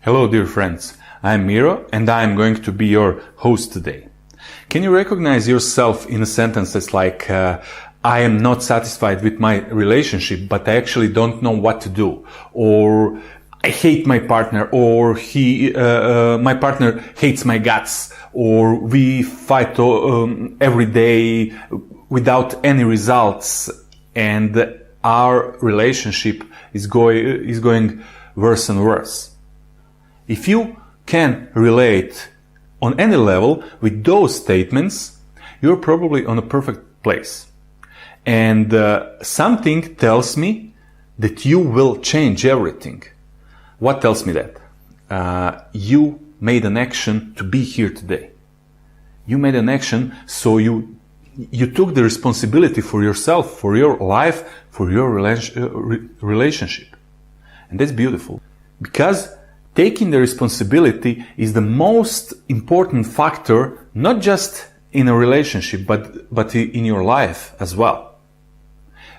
Hello dear friends, I'm Miro and I'm going to be your host today. Can you recognize yourself in sentences like I am not satisfied with my relationship but I actually don't know what to do, or I hate my partner, or my partner hates my guts, or we fight every day without any results and our relationship is going worse and worse. If you can relate on any level with those statements, you're probably on a perfect place. And something tells me that you will change everything. What tells me that? You made an action to be here today. You made an action, so you took the responsibility for yourself, for your life, for your relationship. And that's beautiful. Because taking the responsibility is the most important factor, not just in a relationship, but in your life as well.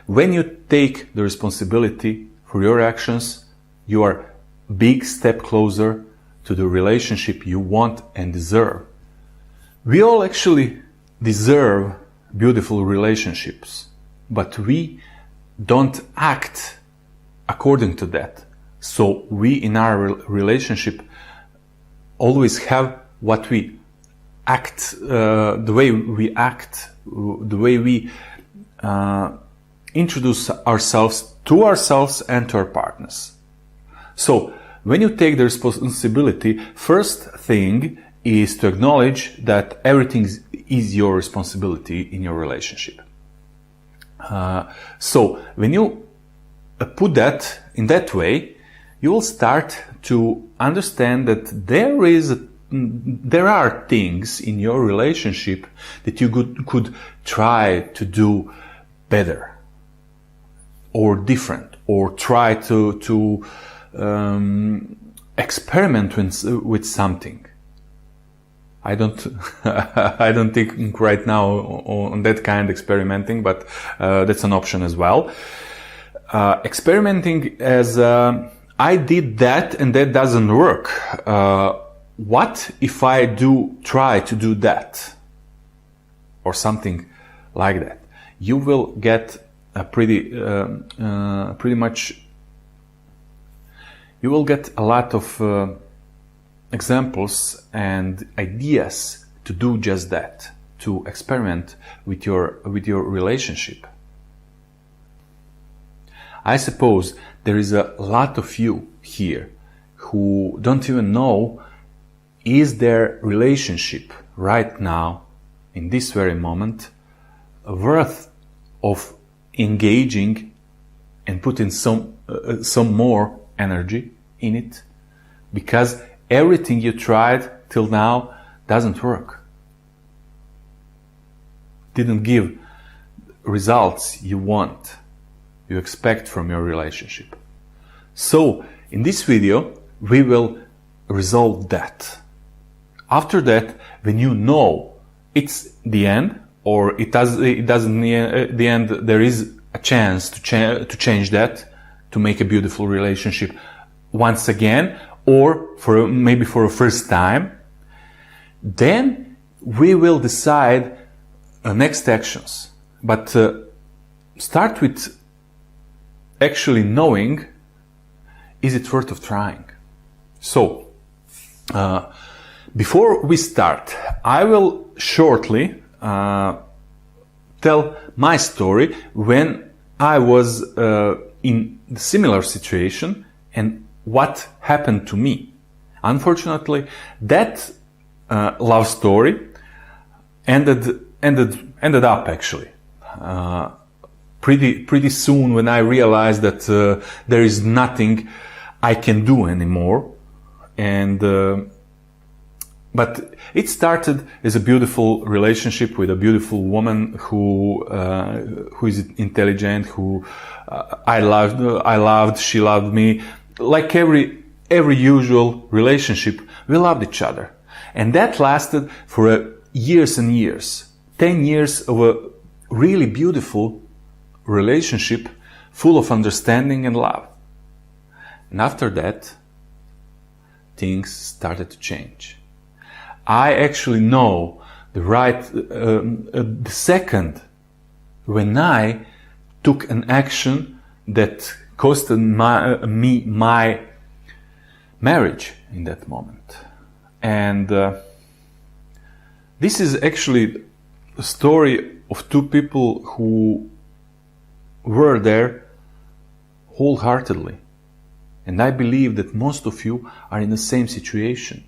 When you take the responsibility for your actions, you are a big step closer to the relationship you want and deserve. We all actually deserve beautiful relationships, but we don't act according to that. So we in our relationship always have what we act, the way we act, the way we introduce ourselves and to our partners. So when you take the responsibility, first thing is to acknowledge that everything is your responsibility in your relationship. So when you put that in that way, you will start to understand that there are things in your relationship that you could try to do better or different, or try to experiment with something. I don't think right now on that kind of experimenting, but that's an option as well. Experimenting as I did that and that doesn't work. What if I try to do that? Or something like that. You will get you will get a lot of examples and ideas to do just that, to experiment with your relationship. I suppose there is a lot of you here who don't even know, is their relationship right now, in this very moment, worth of engaging and putting some more energy in it? Because everything you tried till now doesn't work. Didn't give results you want, you expect from your relationship. So in this video we will resolve that. After that, when you know it's the end, or it doesn't the end, there is a chance to change that, to make a beautiful relationship once again, or maybe for a first time, then we will decide next actions. But start with actually knowing, is it worth of trying? So before we start, I will shortly tell my story when I was in a similar situation and what happened to me. Unfortunately, that love story ended up actually pretty soon, when I realized that there is nothing I can do anymore. And but it started as a beautiful relationship with a beautiful woman who is intelligent, who I loved, she loved me. Like every usual relationship, we loved each other. And that lasted for years and years. 10 years of a really beautiful relationship, full of understanding and love. And after that, things started to change. I actually know the second when I took an action that costed me my marriage in that moment. And this is actually a story of two people who were there wholeheartedly. And I believe that most of you are in the same situation.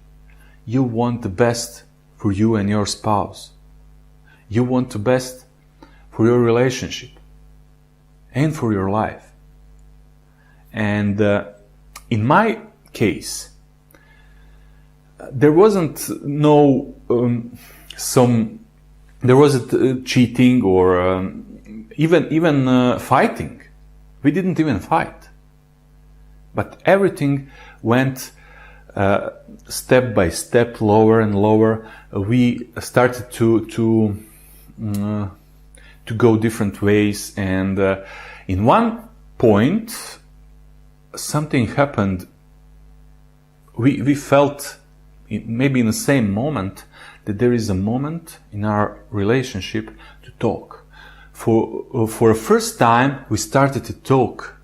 You want the best for you and your spouse. You want the best for your relationship and for your life. And in my case, there wasn't there wasn't cheating or even fighting. We didn't even fight, but everything went step by step, lower and lower. We started to go different ways, and in one point, something happened. We felt, maybe in the same moment, that there is a moment in our relationship to talk. For the first time, we started to talk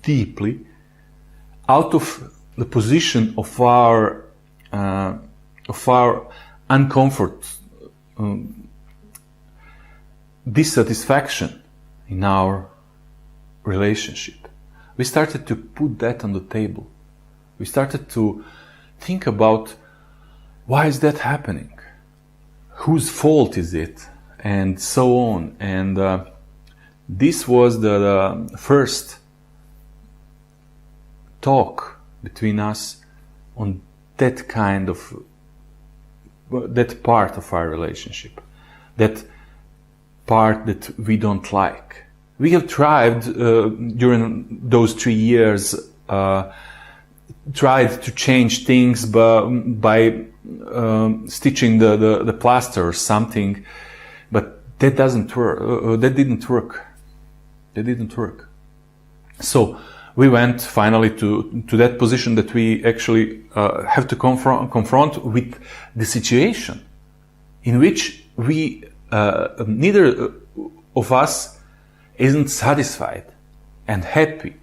deeply out of the position of our uncomfort, dissatisfaction in our relationship. We started to put that on the table. We started to think about, why is that happening? Whose fault is it? And so on. And this was the first talk between us on that part of our relationship, that part that we don't like. We have tried during those 3 years, tried to change things by stitching the plaster or something, but that didn't work. That didn't work. So we went finally to that position that we actually have to confront with the situation in which we neither of us isn't satisfied and happy,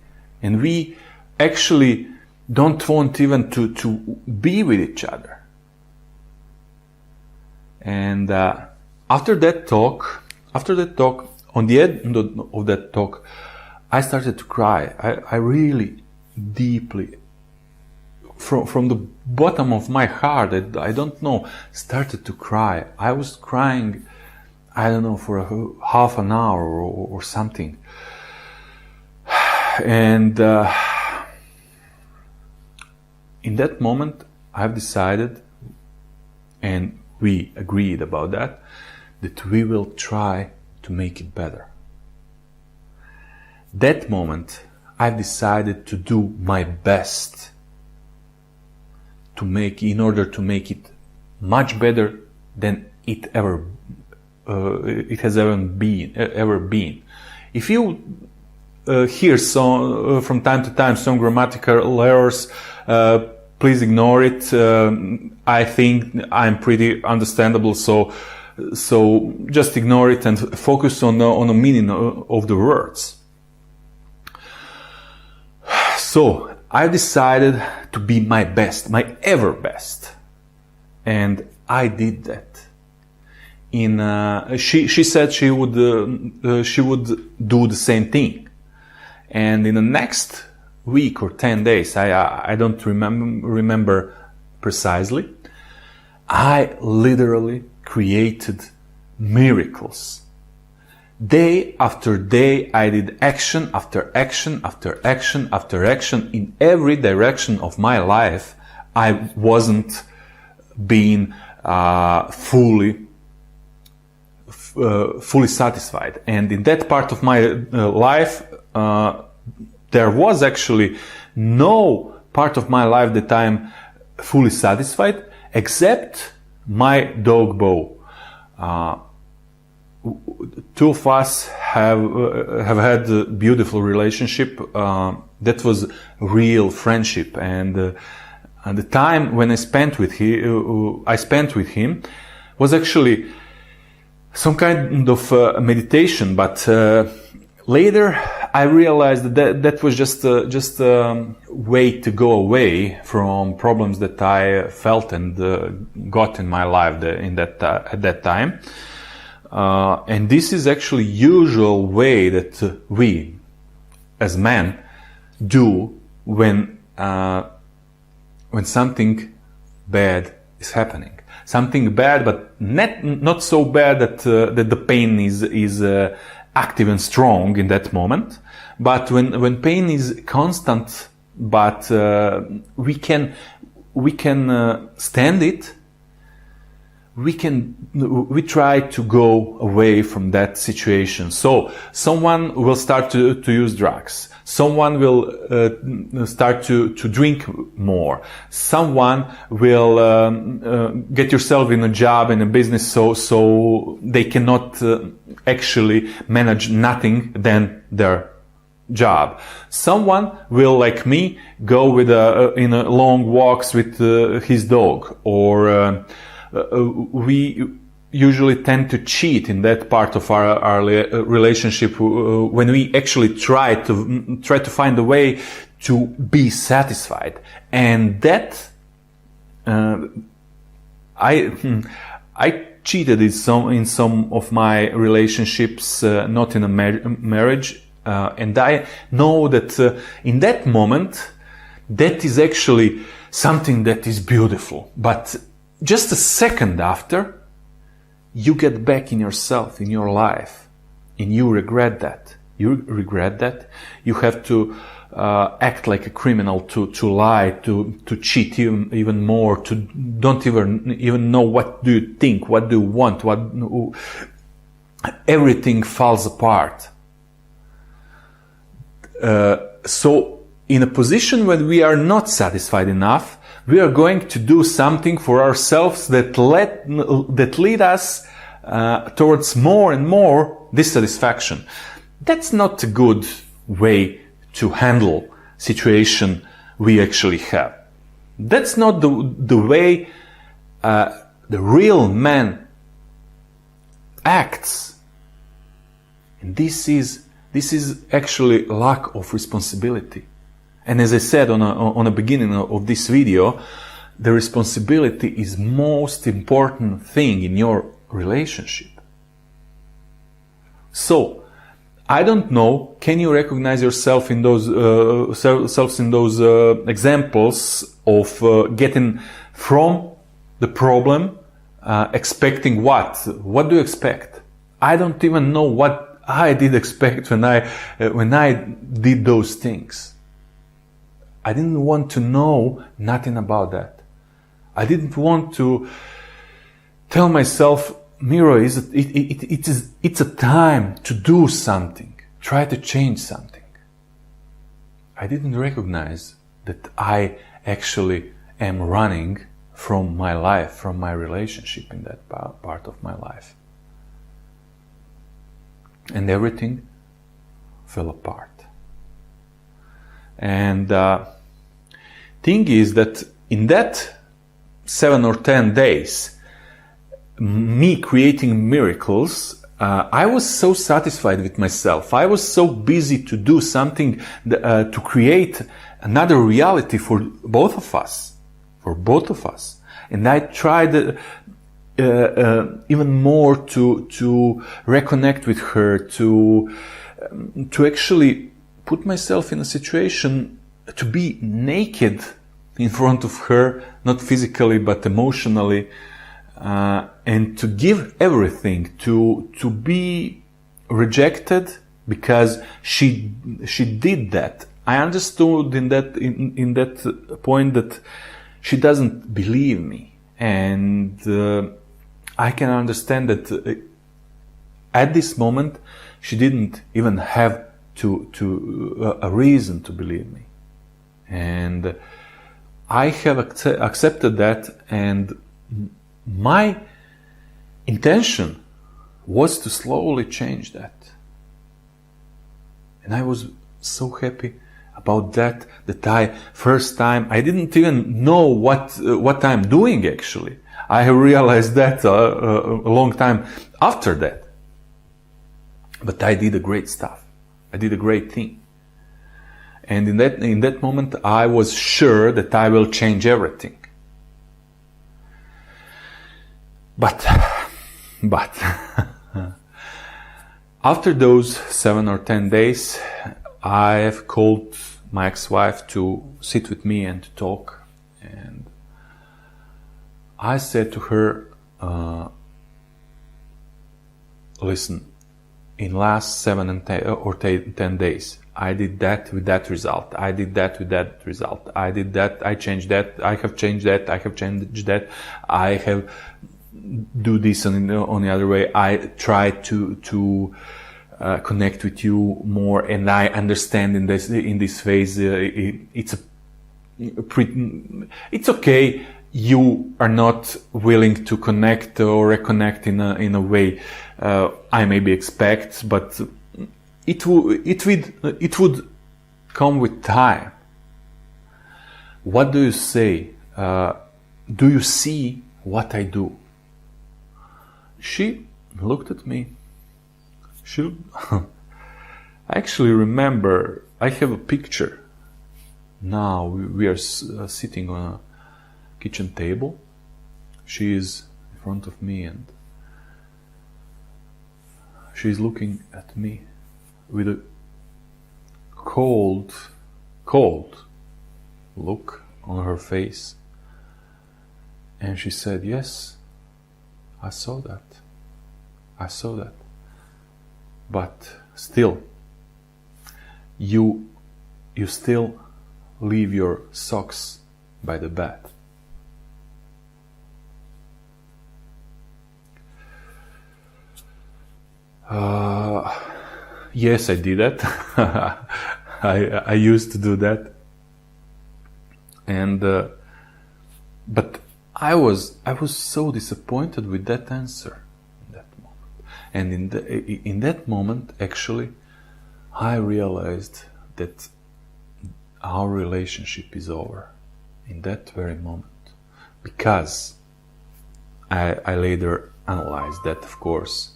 and we actually don't want even to be with each other. And after that talk, on the end of that talk, I started to cry. I really deeply, from the bottom of my heart, I don't know, started to cry. I was crying, I don't know, for half an hour or something. And in that moment, I've decided, and we agreed about that we will try to make it better. That moment, I've decided to do my best in order to make it much better than it has ever been. If you hear from time to time some grammatical errors, please ignore it. I think I'm pretty understandable, so just ignore it and focus on the meaning of the words. So I decided to be my best, my ever best, and I did that. She said she would do the same thing, and in the next week or 10 days, I don't remember precisely, I literally created miracles. Day after day, I did action after action after action after action in every direction of my life. I wasn't being fully satisfied, and in that part of my life, there was actually no part of my life that I'm fully satisfied, except my dog Bo. Two of us have had a beautiful relationship. That was real friendship, and And the time when I spent with him was actually some kind of meditation, but later I realized that was just a way to go away from problems that I felt and got in my life at that time. And this is actually usual way that we, as men, do when something bad is happening. Something bad, but not so bad that the pain is active and strong in that moment. But when pain is constant, but we can stand it. We try to go away from that situation. So someone will start to use drugs. Someone will start to drink more. Someone will get yourself in a job, in a business, so they cannot actually manage nothing than their job. Someone will, like me, go in a long walks with his dog, or we usually tend to cheat in that part of our relationship when we actually try to find a way to be satisfied. And that I cheated in some of my relationships, not in a marriage, and I know that in that moment that is actually something that is beautiful, but just a second after, you get back in yourself, in your life, and you regret that. You regret that. You have to act like a criminal, to lie, to cheat even more, to don't even know what do you think, what do you want, everything falls apart. So in a position when we are not satisfied enough, we are going to do something for ourselves that lead us towards more and more dissatisfaction. That's not a good way to handle situation we actually have. That's not the way the real man acts. And this is actually lack of responsibility. And as I said on the beginning of this video, the responsibility is most important thing in your relationship. So, I don't know, can you recognize yourself in those examples of getting from the problem, expecting what? What do you expect? I don't even know what I did expect when I did those things. I didn't want to know nothing about that. I didn't want to tell myself, Miro, it's a time to do something. Try to change something. I didn't recognize that I actually am running from my life, from my relationship in that part of my life. And everything fell apart. And thing is that in that 7 or 10 days, me creating miracles, I was so satisfied with myself. I was so busy to do something to create another reality for both of us. And I tried even more to reconnect with her, to actually put myself in a situation to be naked in front of her, not physically but emotionally, and to give everything, to be rejected because she did that. I understood in that point that she doesn't believe me, and I can understand that at this moment she didn't even have a reason to believe me. And I have accepted that, and my intention was to slowly change that. And I was so happy. about that I first time I didn't even know what I'm doing actually. I realized that a long time after that. But I did a great stuff. I did a great thing. And in that moment I was sure that I will change everything. But after those 7 or 10 days, I have called my ex-wife to sit with me and to talk. And I said to her, listen, in last 7 or 10 days, I did that with that result. I did that with that result. I did that. I changed that. I have changed that. I have changed that. I have do this on the other way. I try to connect with you more, and I understand in this phase it's okay. You are not willing to connect or reconnect in a way I maybe expect, but it would come with time. What do you say? Do you see what I do? She looked at me. I actually remember, I have a picture. Now we are sitting on a kitchen table. She is in front of me and she is looking at me with a cold look on her face. And she said, yes, I saw that. But still, you still leave your socks by the bed. Yes, I did that. I used to do that. And but I was so disappointed with that answer in that moment. And in that moment, actually, I realized that our relationship is over in that very moment, because I later analyzed that, of course.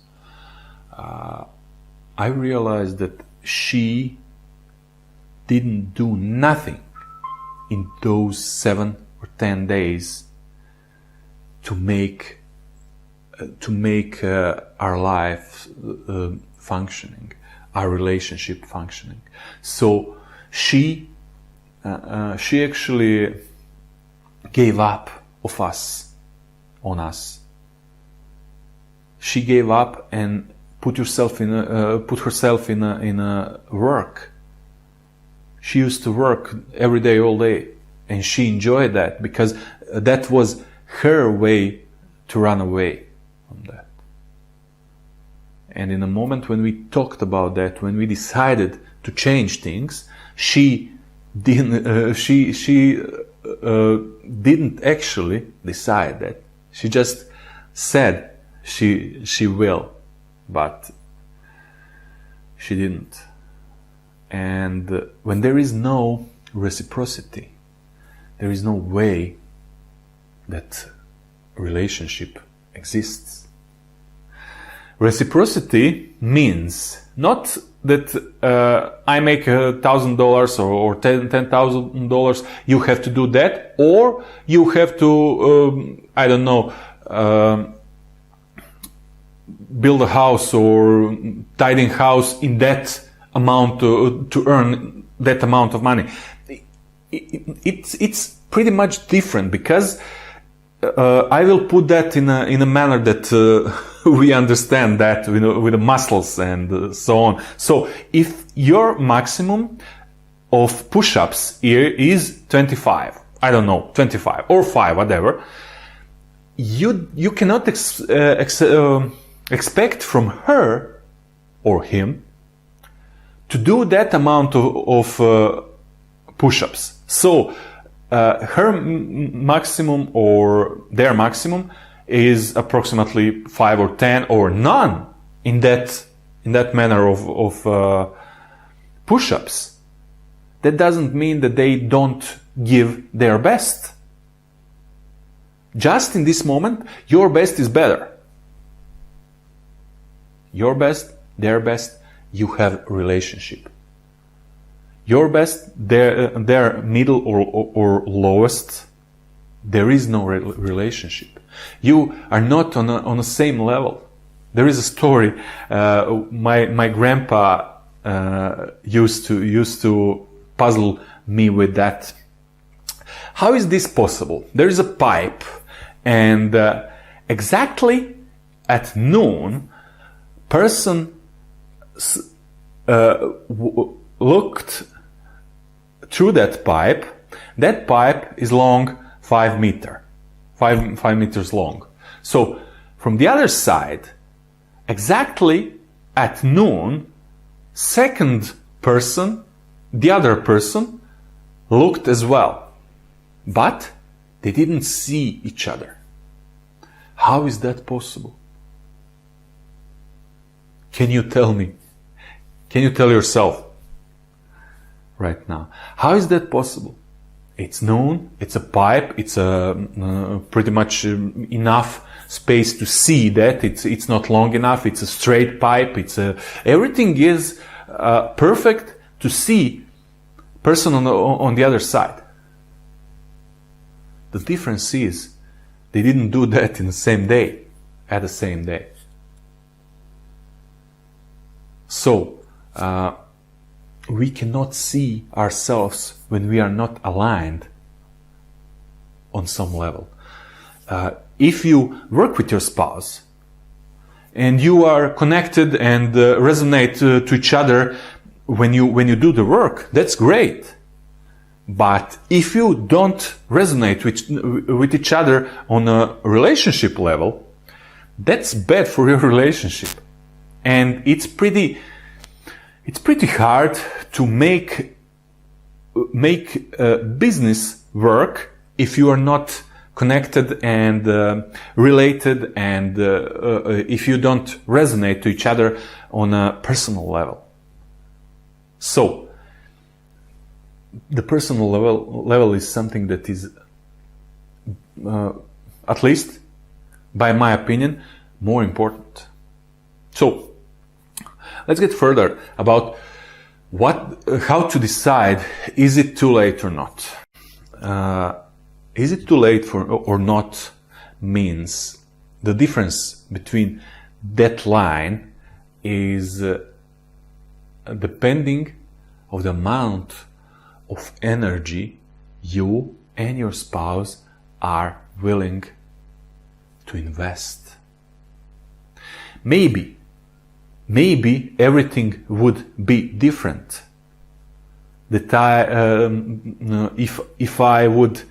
I realized that she didn't do nothing in those 7 or 10 days to make our life functioning, our relationship functioning. So she actually gave up on us. She gave up and put herself in a work. She used to work every day, all day, and she enjoyed that because that was her way to run away from that. And in a moment when we talked about that, when we decided to change things, she didn't. She didn't actually decide that. She just said she will, but she didn't. And when there is no reciprocity, there is no way that relationship exists. Reciprocity means not that I make $1,000 or $10,000, you have to do that, or you have to, I don't know, build a house or tidying house in that amount to earn that amount of money. It's pretty much different, because I will put that in a manner that we understand that, you know, with the muscles and so on. So if your maximum of push-ups here is 25, I don't know, 25 or 5, whatever, you cannot expect from her or him to do that amount of push-ups. So her maximum or their maximum is approximately 5 or 10 or none in that manner of push-ups. that doesn't mean that they don't give their best. Just in this moment, your best is better. Your best, their best, you have relationship. Your best, their middle or lowest, there is no relationship. You are not on the same level. There is a story. My grandpa used to puzzle me with that. How is this possible? There is a pipe, and exactly at noon, person looked through that pipe. That pipe is long 5 meters long. So from the other side, exactly at noon, second person, the other person, looked as well. But they didn't see each other. How is that possible? Can you tell me? Can you tell yourself right now? How is that possible? It's noon, it's a pipe, it's pretty much enough space to see that. It's not long enough, it's a straight pipe, everything is perfect to see person on the other side. The difference is they didn't do that in the same day, at the same day. So, we cannot see ourselves when we are not aligned on some level. If you work with your spouse and you are connected and resonate to each other when you do the work, that's great. But if you don't resonate with each other on a relationship level, that's bad for your relationship. And it's pretty hard to make business work if you are not connected and related, and if you don't resonate to each other on a personal level. So, the personal level is something that is, at least by my opinion, more important. So, let's get further about how to decide, is it too late or not? Is it too late or not means the difference between that line is depending of the amount of energy you and your spouse are willing to invest. Maybe everything would be different. If I would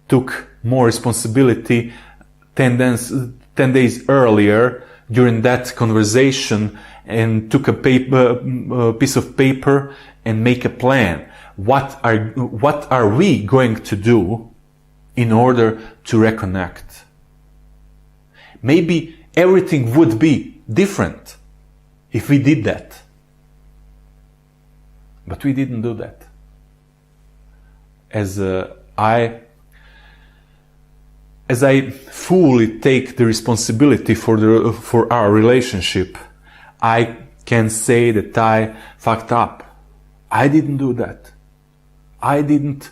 took more responsibility 10 days earlier during that conversation and took a piece of paper and make a plan. What are we going to do in order to reconnect? Maybe everything would be different if we did that. But we didn't do that. As I fully take the responsibility for our relationship, I can say that I fucked up. I didn't do that. I didn't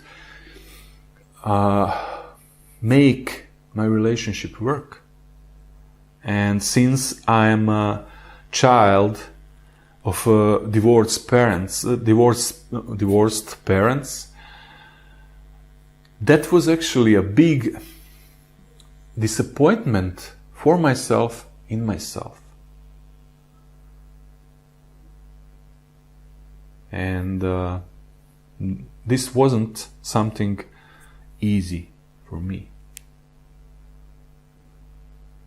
make my relationship work. And since I'm a child of divorced parents, that was actually a big disappointment for myself in myself. And this wasn't something easy for me.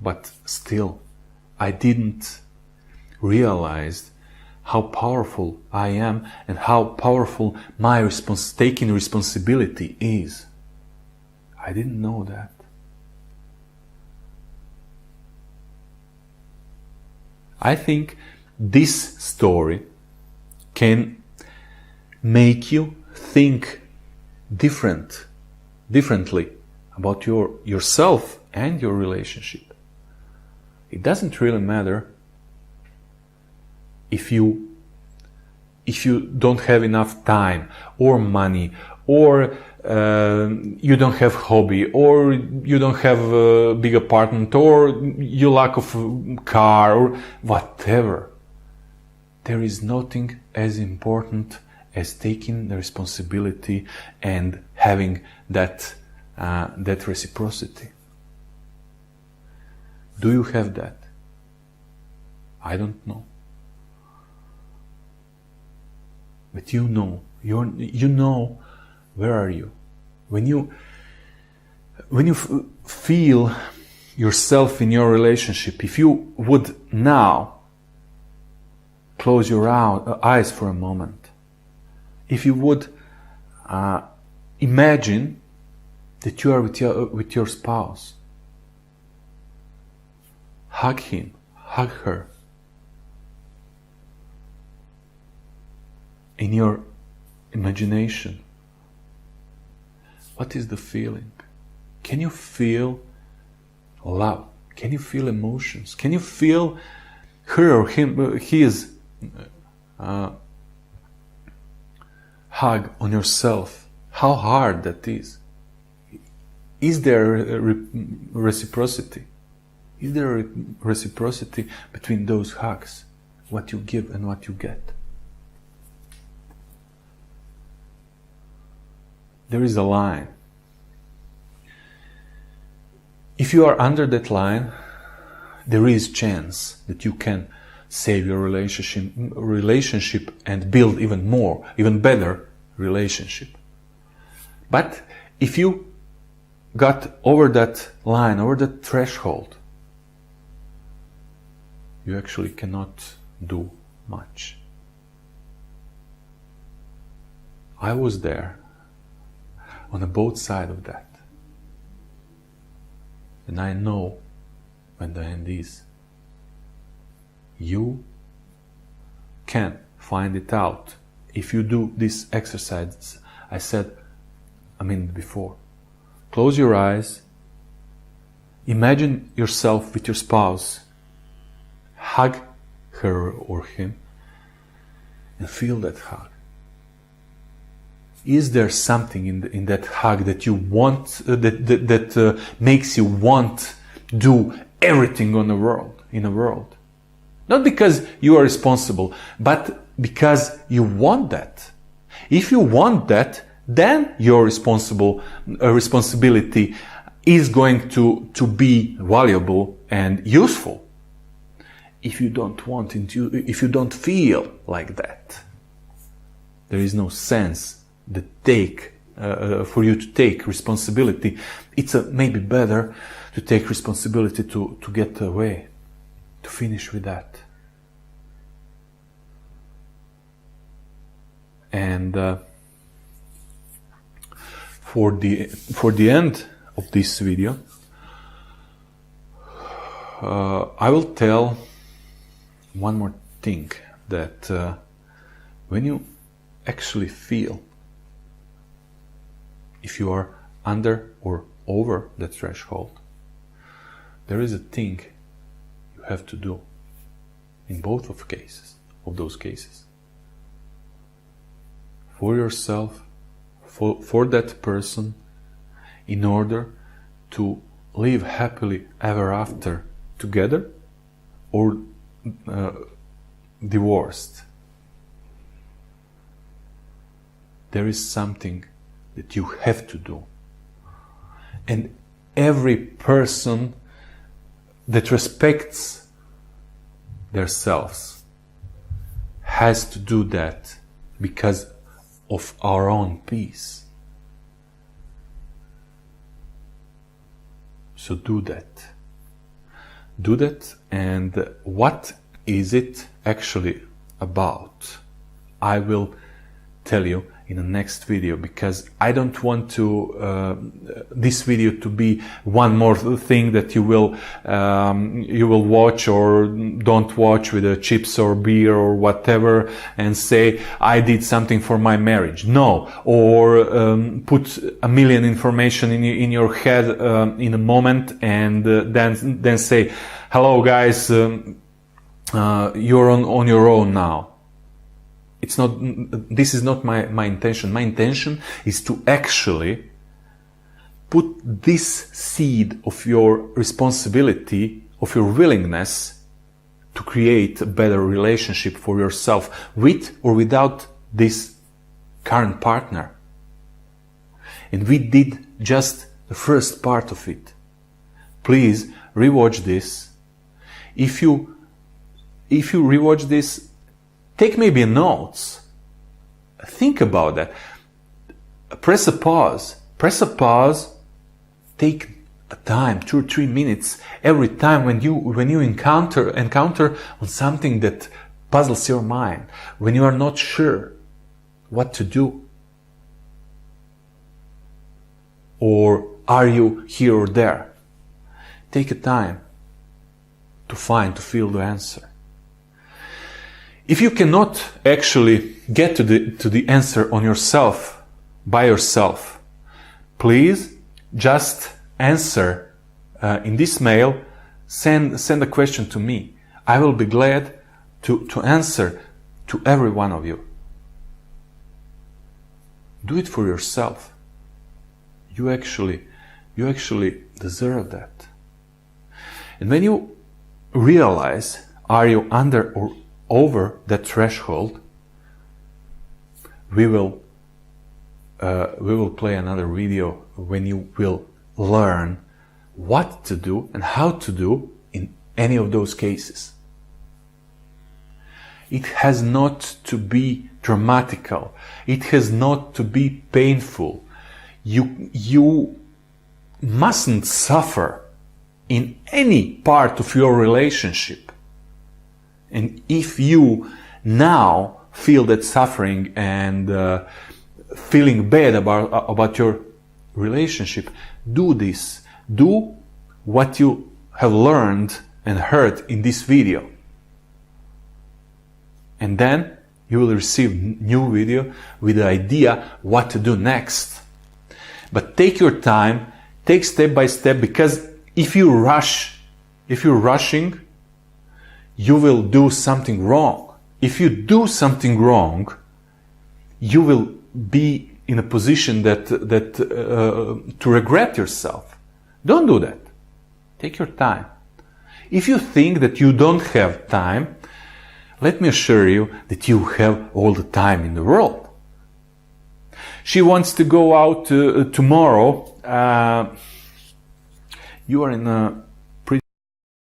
But still, I didn't realize how powerful I am and how powerful my taking responsibility is. I didn't know that. I think this story can make you think differently about yourself and your relationship. It doesn't really matter if you don't have enough time or money, or you don't have hobby, or you don't have a big apartment, or you lack of car, or whatever. There is nothing as important as taking the responsibility and having that reciprocity. Do you have that? I don't know. But you know where are you? When you feel yourself in your relationship, if you would now close your eyes for a moment, if you would imagine that you are with your spouse, hug him, hug her. In your imagination, what is the feeling? Can you feel love? Can you feel emotions? Can you feel her or him, his hug on yourself? How hard that is. Is there a reciprocity? Is there a reciprocity between those hugs? What you give and what you get? There is a line. If you are under that line, there is chance that you can save your relationship and build even better relationship. But if you got over that line, over that threshold, you actually cannot do much. I was there on both sides of that. And I know when the end is. You can find it out if you do this exercise I said a minute before. Close your eyes. Imagine yourself with your spouse. Hug her or him and feel that hug. Is there something in that hug that you want, that makes you want to do everything in the world? Not because you are responsible, but because you want that. If you want that, then your responsibility is going to be valuable and useful. If you don't want it, if you don't feel like that, there is no sense for you to take responsibility. It's maybe better to take responsibility to get away, to finish with that. And for the end of this video, I will tell one more thing, that when you actually feel if you are under or over the threshold, there is a thing you have to do in both of those cases. For yourself, for that person, in order to live happily ever after together, or divorced. There is something that you have to do. And every person that respects themselves has to do that because of our own peace. So do that. Do that, and what is it actually about? I will tell you in the next video, because I don't want to this video to be one more thing that you will watch or don't watch with a chips or beer or whatever and say I did something for my marriage. No, or put a million information in your head in a moment and then say, hello guys, you're on your own now. It's not, this is not my intention. My intention is to actually put this seed of your responsibility, of your willingness to create a better relationship for yourself with or without this current partner. And we did just the first part of it. Please rewatch this. If you rewatch this, take maybe notes. Think about that. Press a pause. Take a time, 2 or 3 minutes every time when you encounter on something that puzzles your mind, when you are not sure what to do. Or are you here or there? Take a time to feel the answer. If you cannot actually get to the answer on yourself, by yourself, please just answer in this mail, send a question to me. I will be glad to answer to every one of you. Do it for yourself. You actually deserve that. And when you realize, are you under or over that threshold, we will play another video when you will learn what to do and how to do in any of those cases. It has not to be dramatical. It has not to be painful. You mustn't suffer in any part of your relationship. And if you now feel that suffering and feeling bad about your relationship, do this. Do what you have learned and heard in this video. And then you will receive new video with the idea what to do next. But take your time, take step by step, because if you're rushing, you will do something wrong. If you do something wrong, you will be in a position to regret yourself. Don't do that. Take your time. If you think that you don't have time, let me assure you that you have all the time in the world. She wants to go out tomorrow. You are in a